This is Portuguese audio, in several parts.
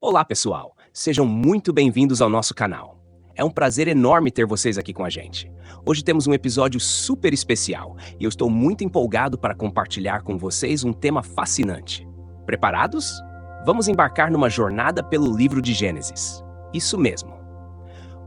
Olá, pessoal! Sejam muito bem-vindos ao nosso canal. É um prazer enorme ter vocês aqui com a gente. Hoje temos um episódio super especial e eu estou muito empolgado para compartilhar com vocês um tema fascinante. Preparados? Vamos embarcar numa jornada pelo livro de Gênesis. Isso mesmo.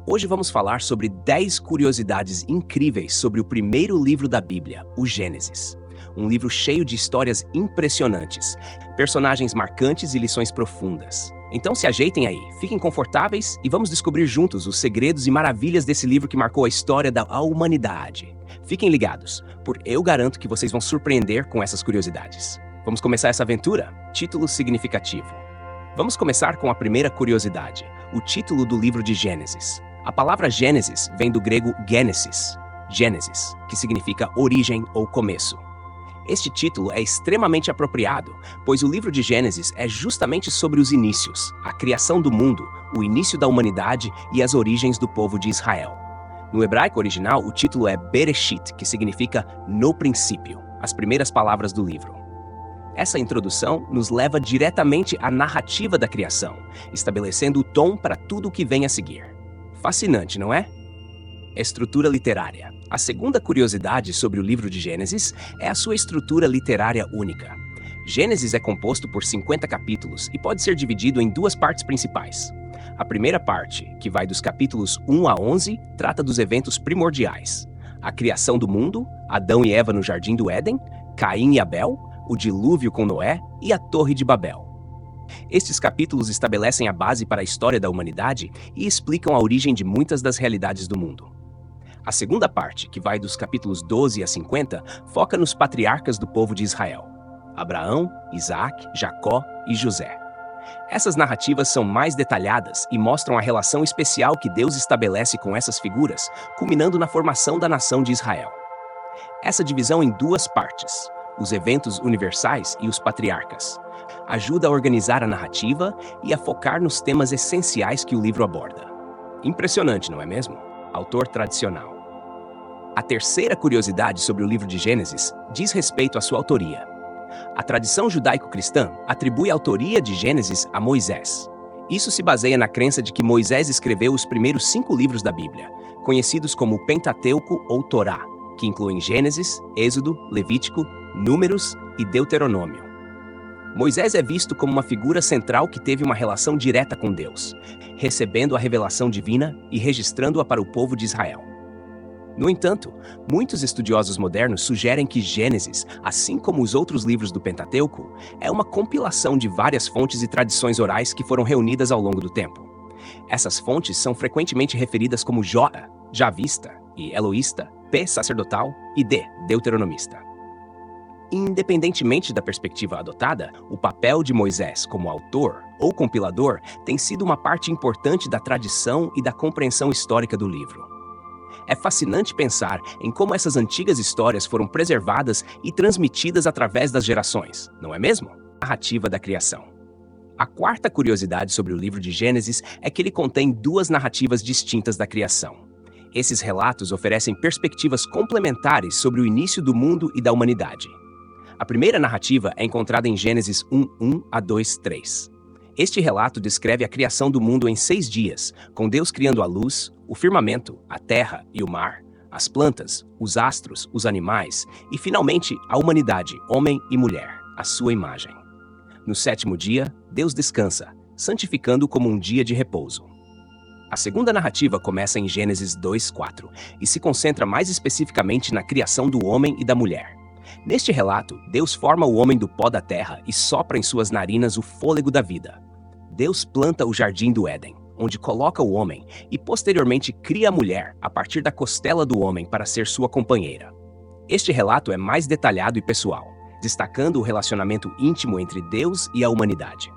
Hoje vamos falar sobre 10 curiosidades incríveis sobre o primeiro livro da Bíblia, o Gênesis. Um livro cheio de histórias impressionantes, personagens marcantes e lições profundas. Então se ajeitem aí, fiquem confortáveis e vamos descobrir juntos os segredos e maravilhas desse livro que marcou a história da humanidade. Fiquem ligados, porque eu garanto que vocês vão surpreender com essas curiosidades. Vamos começar essa aventura? Título significativo. Vamos começar com a primeira curiosidade, o título do livro de Gênesis. A palavra Gênesis vem do grego Gênesis, que significa origem ou começo. Este título é extremamente apropriado, pois o livro de Gênesis é justamente sobre os inícios, a criação do mundo, o início da humanidade e as origens do povo de Israel. No hebraico original, o título é Bereshit, que significa no princípio, as primeiras palavras do livro. Essa introdução nos leva diretamente à narrativa da criação, estabelecendo o tom para tudo o que vem a seguir. Fascinante, não é? Estrutura literária. A segunda curiosidade sobre o livro de Gênesis é a sua estrutura literária única. Gênesis é composto por 50 capítulos e pode ser dividido em duas partes principais. A primeira parte, que vai dos capítulos 1 a 11, trata dos eventos primordiais. A criação do mundo, Adão e Eva no Jardim do Éden, Caim e Abel, o dilúvio com Noé e a Torre de Babel. Estes capítulos estabelecem a base para a história da humanidade e explicam a origem de muitas das realidades do mundo. A segunda parte, que vai dos capítulos 12 a 50, foca nos patriarcas do povo de Israel: Abraão, Isaac, Jacó e José. Essas narrativas são mais detalhadas e mostram a relação especial que Deus estabelece com essas figuras, culminando na formação da nação de Israel. Essa divisão em duas partes, os eventos universais e os patriarcas, ajuda a organizar a narrativa e a focar nos temas essenciais que o livro aborda. Impressionante, não é mesmo? Autor tradicional. A terceira curiosidade sobre o livro de Gênesis diz respeito à sua autoria. A tradição judaico-cristã atribui a autoria de Gênesis a Moisés. Isso se baseia na crença de que Moisés escreveu os primeiros 5 livros da Bíblia, conhecidos como Pentateuco ou Torá, que incluem Gênesis, Êxodo, Levítico, Números e Deuteronômio. Moisés é visto como uma figura central que teve uma relação direta com Deus, recebendo a revelação divina e registrando-a para o povo de Israel. No entanto, muitos estudiosos modernos sugerem que Gênesis, assim como os outros livros do Pentateuco, é uma compilação de várias fontes e tradições orais que foram reunidas ao longo do tempo. Essas fontes são frequentemente referidas como J, Javista, e Eloísta, P, sacerdotal, e D, deuteronomista. Independentemente da perspectiva adotada, o papel de Moisés como autor ou compilador tem sido uma parte importante da tradição e da compreensão histórica do livro. É fascinante pensar em como essas antigas histórias foram preservadas e transmitidas através das gerações, não é mesmo? Narrativa da criação. A quarta curiosidade sobre o livro de Gênesis é que ele contém 2 narrativas distintas da criação. Esses relatos oferecem perspectivas complementares sobre o início do mundo e da humanidade. A primeira narrativa é encontrada em Gênesis 1:1 a 2:3. Este relato descreve a criação do mundo em 6 dias, com Deus criando a luz, o firmamento, a terra e o mar, as plantas, os astros, os animais e, finalmente, a humanidade, homem e mulher, à sua imagem. No 7º dia, Deus descansa, santificando-o como um dia de repouso. A segunda narrativa começa em Gênesis 2:4 e se concentra mais especificamente na criação do homem e da mulher. Neste relato, Deus forma o homem do pó da terra e sopra em suas narinas o fôlego da vida. Deus planta o jardim do Éden, onde coloca o homem e posteriormente cria a mulher a partir da costela do homem para ser sua companheira. Este relato é mais detalhado e pessoal, destacando o relacionamento íntimo entre Deus e a humanidade.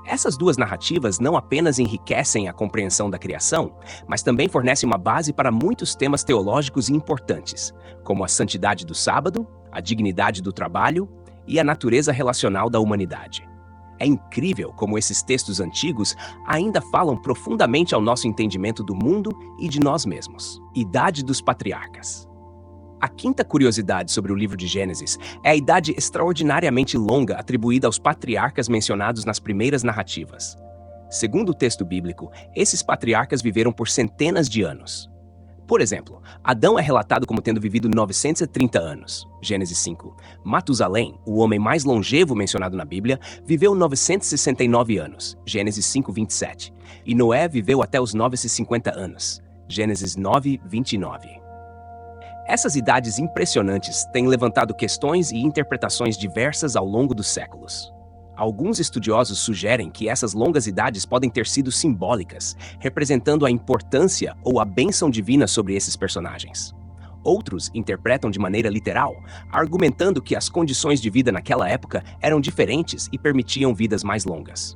Essas 2 narrativas não apenas enriquecem a compreensão da criação, mas também fornecem uma base para muitos temas teológicos importantes, como a santidade do sábado, a dignidade do trabalho e a natureza relacional da humanidade. É incrível como esses textos antigos ainda falam profundamente ao nosso entendimento do mundo e de nós mesmos. Idade dos patriarcas. A quinta curiosidade sobre o livro de Gênesis é a idade extraordinariamente longa atribuída aos patriarcas mencionados nas primeiras narrativas. Segundo o texto bíblico, esses patriarcas viveram por centenas de anos. Por exemplo, Adão é relatado como tendo vivido 930 anos, Gênesis 5. Matusalém, o homem mais longevo mencionado na Bíblia, viveu 969 anos, Gênesis 5:27. E Noé viveu até os 950 anos, Gênesis 9:29. Essas idades impressionantes têm levantado questões e interpretações diversas ao longo dos séculos. Alguns estudiosos sugerem que essas longas idades podem ter sido simbólicas, representando a importância ou a bênção divina sobre esses personagens. Outros interpretam de maneira literal, argumentando que as condições de vida naquela época eram diferentes e permitiam vidas mais longas.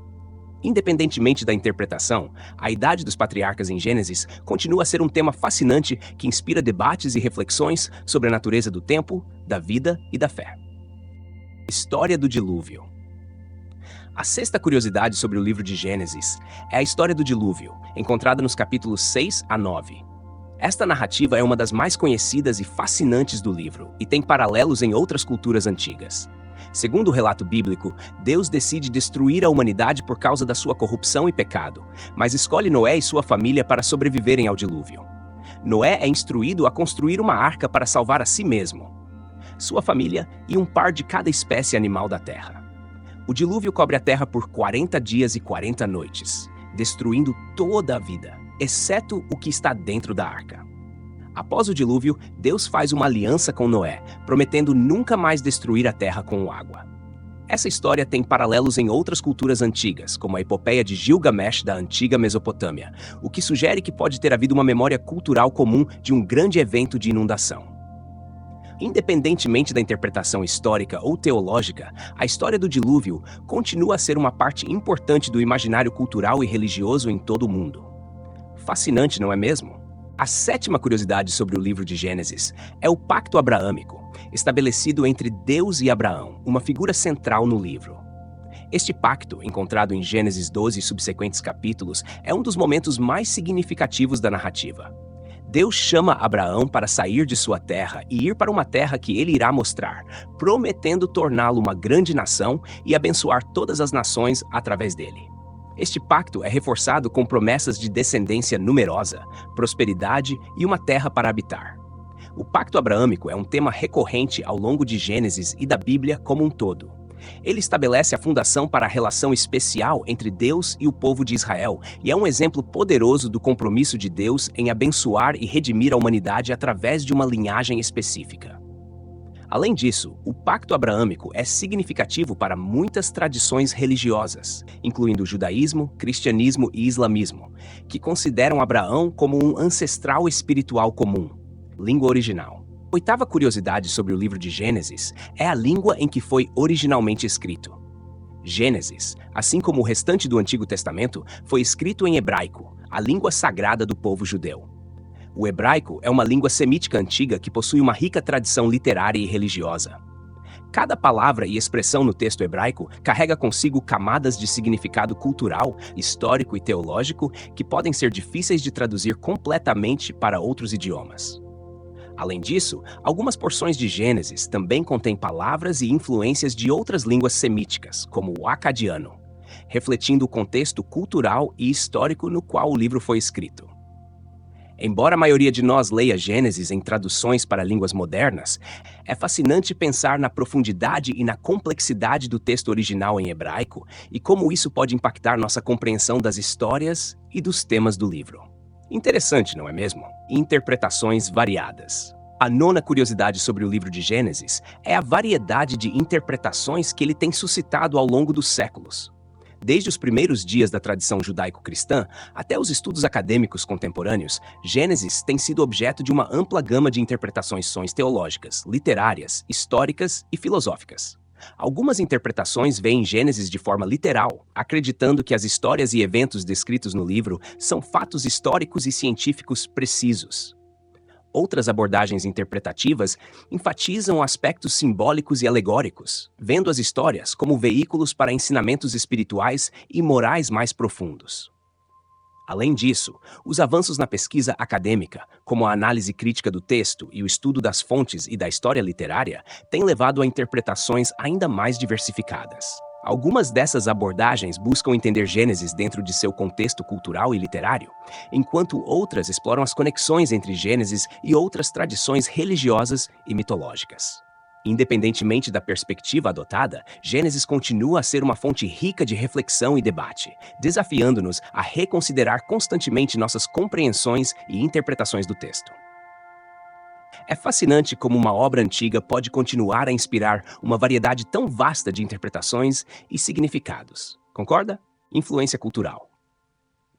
Independentemente da interpretação, a idade dos patriarcas em Gênesis continua a ser um tema fascinante que inspira debates e reflexões sobre a natureza do tempo, da vida e da fé. História do dilúvio. A sexta curiosidade sobre o livro de Gênesis é a história do dilúvio, encontrada nos capítulos 6 a 9. Esta narrativa é uma das mais conhecidas e fascinantes do livro e tem paralelos em outras culturas antigas. Segundo o relato bíblico, Deus decide destruir a humanidade por causa da sua corrupção e pecado, mas escolhe Noé e sua família para sobreviverem ao dilúvio. Noé é instruído a construir uma arca para salvar a si mesmo, sua família e um par de cada espécie animal da terra. O dilúvio cobre a terra por 40 dias e 40 noites, destruindo toda a vida, exceto o que está dentro da arca. Após o dilúvio, Deus faz uma aliança com Noé, prometendo nunca mais destruir a terra com água. Essa história tem paralelos em outras culturas antigas, como a epopeia de Gilgamesh da antiga Mesopotâmia, o que sugere que pode ter havido uma memória cultural comum de um grande evento de inundação. Independentemente da interpretação histórica ou teológica, a história do dilúvio continua a ser uma parte importante do imaginário cultural e religioso em todo o mundo. Fascinante, não é mesmo? A sétima curiosidade sobre o livro de Gênesis é o pacto abraâmico, estabelecido entre Deus e Abraão, uma figura central no livro. Este pacto, encontrado em Gênesis 12 e subsequentes capítulos, é um dos momentos mais significativos da narrativa. Deus chama Abraão para sair de sua terra e ir para uma terra que ele irá mostrar, prometendo torná-lo uma grande nação e abençoar todas as nações através dele. Este pacto é reforçado com promessas de descendência numerosa, prosperidade e uma terra para habitar. O pacto abraâmico é um tema recorrente ao longo de Gênesis e da Bíblia como um todo. Ele estabelece a fundação para a relação especial entre Deus e o povo de Israel e é um exemplo poderoso do compromisso de Deus em abençoar e redimir a humanidade através de uma linhagem específica. Além disso, o pacto abraâmico é significativo para muitas tradições religiosas, incluindo o judaísmo, cristianismo e islamismo, que consideram Abraão como um ancestral espiritual comum. Língua original. A oitava curiosidade sobre o livro de Gênesis é a língua em que foi originalmente escrito. Gênesis, assim como o restante do Antigo Testamento, foi escrito em hebraico, a língua sagrada do povo judeu. O hebraico é uma língua semítica antiga que possui uma rica tradição literária e religiosa. Cada palavra e expressão no texto hebraico carrega consigo camadas de significado cultural, histórico e teológico que podem ser difíceis de traduzir completamente para outros idiomas. Além disso, algumas porções de Gênesis também contêm palavras e influências de outras línguas semíticas, como o acadiano, refletindo o contexto cultural e histórico no qual o livro foi escrito. Embora a maioria de nós leia Gênesis em traduções para línguas modernas, é fascinante pensar na profundidade e na complexidade do texto original em hebraico e como isso pode impactar nossa compreensão das histórias e dos temas do livro. Interessante, não é mesmo? Interpretações variadas. A nona curiosidade sobre o livro de Gênesis é a variedade de interpretações que ele tem suscitado ao longo dos séculos. Desde os primeiros dias da tradição judaico-cristã até os estudos acadêmicos contemporâneos, Gênesis tem sido objeto de uma ampla gama de interpretações teológicas, literárias, históricas e filosóficas. Algumas interpretações veem Gênesis de forma literal, acreditando que as histórias e eventos descritos no livro são fatos históricos e científicos precisos. Outras abordagens interpretativas enfatizam aspectos simbólicos e alegóricos, vendo as histórias como veículos para ensinamentos espirituais e morais mais profundos. Além disso, os avanços na pesquisa acadêmica, como a análise crítica do texto e o estudo das fontes e da história literária, têm levado a interpretações ainda mais diversificadas. Algumas dessas abordagens buscam entender Gênesis dentro de seu contexto cultural e literário, enquanto outras exploram as conexões entre Gênesis e outras tradições religiosas e mitológicas. Independentemente da perspectiva adotada, Gênesis continua a ser uma fonte rica de reflexão e debate, desafiando-nos a reconsiderar constantemente nossas compreensões e interpretações do texto. É fascinante como uma obra antiga pode continuar a inspirar uma variedade tão vasta de interpretações e significados. Concorda? Influência cultural.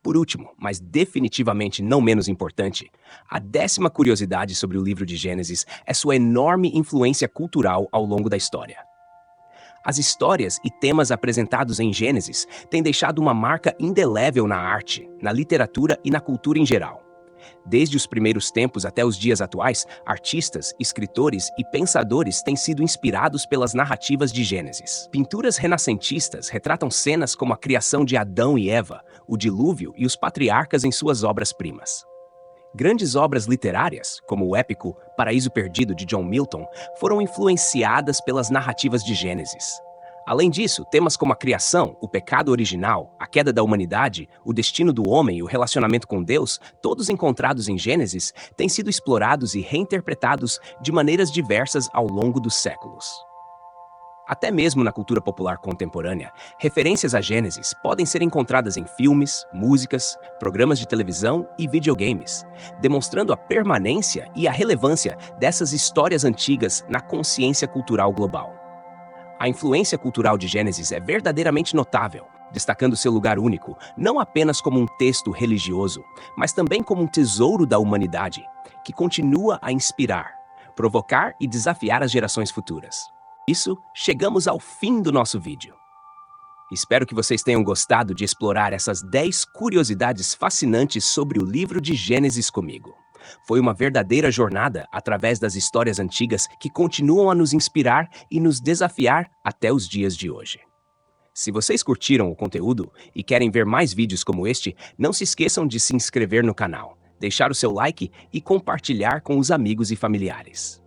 Por último, mas definitivamente não menos importante, a 10ª curiosidade sobre o livro de Gênesis é sua enorme influência cultural ao longo da história. As histórias e temas apresentados em Gênesis têm deixado uma marca indelével na arte, na literatura e na cultura em geral. Desde os primeiros tempos até os dias atuais, artistas, escritores e pensadores têm sido inspirados pelas narrativas de Gênesis. Pinturas renascentistas retratam cenas como a criação de Adão e Eva, o dilúvio e os patriarcas em suas obras-primas. Grandes obras literárias, como o épico Paraíso Perdido de John Milton, foram influenciadas pelas narrativas de Gênesis. Além disso, temas como a criação, o pecado original, a queda da humanidade, o destino do homem e o relacionamento com Deus, todos encontrados em Gênesis, têm sido explorados e reinterpretados de maneiras diversas ao longo dos séculos. Até mesmo na cultura popular contemporânea, referências a Gênesis podem ser encontradas em filmes, músicas, programas de televisão e videogames, demonstrando a permanência e a relevância dessas histórias antigas na consciência cultural global. A influência cultural de Gênesis é verdadeiramente notável, destacando seu lugar único, não apenas como um texto religioso, mas também como um tesouro da humanidade, que continua a inspirar, provocar e desafiar as gerações futuras. Isso, chegamos ao fim do nosso vídeo. Espero que vocês tenham gostado de explorar essas 10 curiosidades fascinantes sobre o livro de Gênesis comigo. Foi uma verdadeira jornada através das histórias antigas que continuam a nos inspirar e nos desafiar até os dias de hoje. Se vocês curtiram o conteúdo e querem ver mais vídeos como este, não se esqueçam de se inscrever no canal, deixar o seu like e compartilhar com os amigos e familiares.